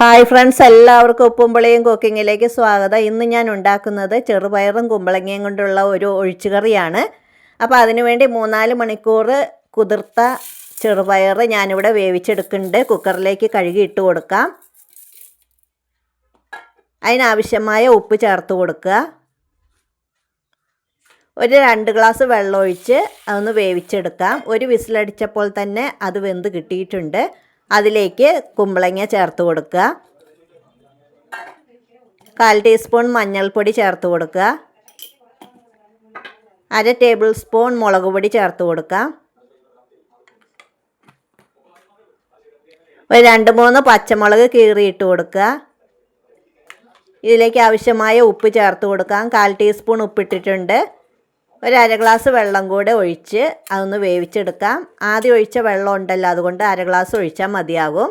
Hi friends, എല്ലാവർക്കും ഉപ്പുംപുളിയും കുക്കിങ്ങിലേക്ക് സ്വാഗതം. ഇന്ന് ഞാൻ ഉണ്ടാക്കുന്നത് ചെറുപയറും കുമ്പളങ്ങയും കൊണ്ടുള്ള ഒരു ഒഴിച്ചുകറിയാണ്. അപ്പോൾ അതിനുവേണ്ടി 3-4 മണിക്കൂർ കുതിർത്ത ചെറുപയർ ഞാനിവിടെ വേവിച്ചെടുക്കുന്നുണ്ട്. കുക്കറിലേക്ക് കഴുകി ഇട്ട് കൊടുക്കാം. അതിനാവശ്യമായ ഉപ്പ് ചേർത്ത് കൊടുക്കുക. ഒരു 2 ഗ്ലാസ് വെള്ളം ഒഴിച്ച് അതൊന്ന് വേവിച്ചെടുക്കാം. ഒരു വിസിലടിച്ചപ്പോൾ തന്നെ അത് വെന്ത് കിട്ടിയിട്ടുണ്ട്. അതിലേക്ക് കുമ്പളങ്ങ ചേർത്ത് കൊടുക്കുക. 1/4 ടീസ്പൂൺ മഞ്ഞൾപ്പൊടി ചേർത്ത് കൊടുക്കുക. 1/2 ടേബിൾ സ്പൂൺ മുളക് പൊടി ചേർത്ത് കൊടുക്കുക. ഒരു 2-3 പച്ചമുളക് കീറിയിട്ട് കൊടുക്കുക. ഇതിലേക്ക് ആവശ്യമായ ഉപ്പ് ചേർത്ത് കൊടുക്കാം. 1/4 ടീസ്പൂൺ ഉപ്പിട്ടിട്ടുണ്ട്. ഒരു 1/2 ഗ്ലാസ് വെള്ളം കൂടെ ഒഴിച്ച് അതൊന്ന് വേവിച്ചെടുക്കാം. ആദ്യം ഒഴിച്ച വെള്ളം ഉണ്ടല്ലോ, അതുകൊണ്ട് 1/2 ഗ്ലാസ് ഒഴിച്ചാൽ മതിയാകും.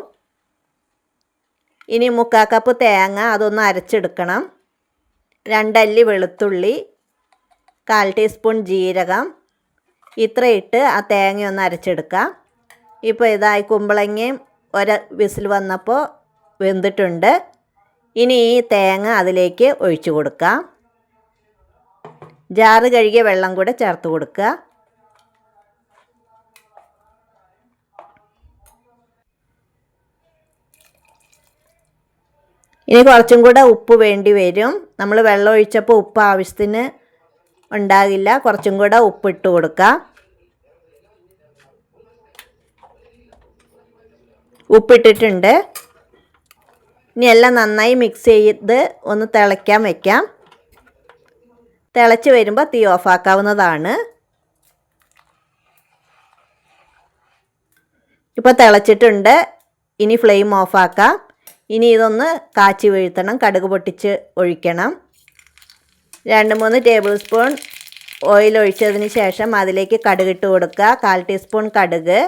ഇനി 3/4 കപ്പ് തേങ്ങ അതൊന്ന് അരച്ചെടുക്കണം. 2 അല്ലി വെളുത്തുള്ളി, 1/4 ടീസ്പൂൺ ജീരകം, ഇത്ര ഇട്ട് ആ തേങ്ങ ഒന്ന് അരച്ചെടുക്കാം. ഇപ്പോൾ ഇതായി കുമ്പളങ്ങയും ഒരു വിസിൽ വന്നപ്പോൾ വെന്തിട്ടുണ്ട്. ഇനി ഈ തേങ്ങ അതിലേക്ക് ഒഴിച്ചു കൊടുക്കാം. ജാറ് കഴുകിയ വെള്ളം കൂടെ ചേർത്ത് കൊടുക്കുക. ഇനി കുറച്ചും കൂടെ ഉപ്പ് വേണ്ടി വരും. നമ്മൾ വെള്ളം ഒഴിച്ചപ്പോൾ ഉപ്പ് ആവശ്യത്തിന് ഉണ്ടാകില്ല. കുറച്ചും കൂടെ ഉപ്പ് ഇട്ട് കൊടുക്കുക. ഉപ്പിട്ടിട്ടുണ്ട്. ഇനി എല്ലാം നന്നായി മിക്സ് ചെയ്ത് ഒന്ന് തിളയ്ക്കാൻ വയ്ക്കാം. തിളച്ച് വരുമ്പോൾ തീ ഓഫാക്കാവുന്നതാണ്. ഇപ്പോൾ തിളച്ചിട്ടുണ്ട്. ഇനി ഫ്ലെയിം ഓഫാക്കാം. ഇനി ഇതൊന്ന് കാച്ചി വീഴ്ത്തണം. കടുക് പൊട്ടിച്ച് ഒഴിക്കണം. 2-3 ടേബിൾ സ്പൂൺ ഓയിൽ ഒഴിച്ചതിന് ശേഷം അതിലേക്ക് കടുക് ഇട്ട് കൊടുക്കുക. 1/4 ടീസ്പൂൺ കടുക്,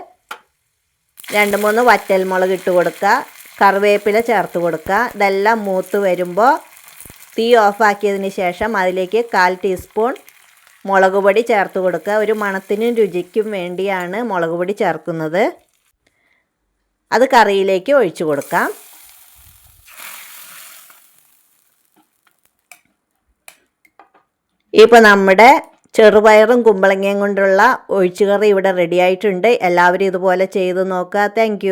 2-3 വറ്റൽമുളക് ഇട്ട് കൊടുക്കുക. കറിവേപ്പില ചേർത്ത് കൊടുക്കുക. ഇതെല്ലാം മൂത്ത് വരുമ്പോൾ തീ ഓഫാക്കിയതിന് ശേഷം അതിലേക്ക് 1/4 ടീസ്പൂൺ മുളക് പൊടി ചേർത്ത് കൊടുക്കുക. ഒരു മണത്തിനും രുചിക്കും വേണ്ടിയാണ് മുളക് പൊടി ചേർക്കുന്നത്. അത് കറിയിലേക്ക് ഒഴിച്ചു കൊടുക്കാം. ഇപ്പോൾ നമ്മുടെ ചെറുപയറും കുമ്പളങ്ങയും കൊണ്ടുള്ള ഒഴിച്ചുകറി ഇവിടെ റെഡി ആയിട്ടുണ്ട്. എല്ലാവരും ഇതുപോലെ ചെയ്ത് നോക്കുക. താങ്ക്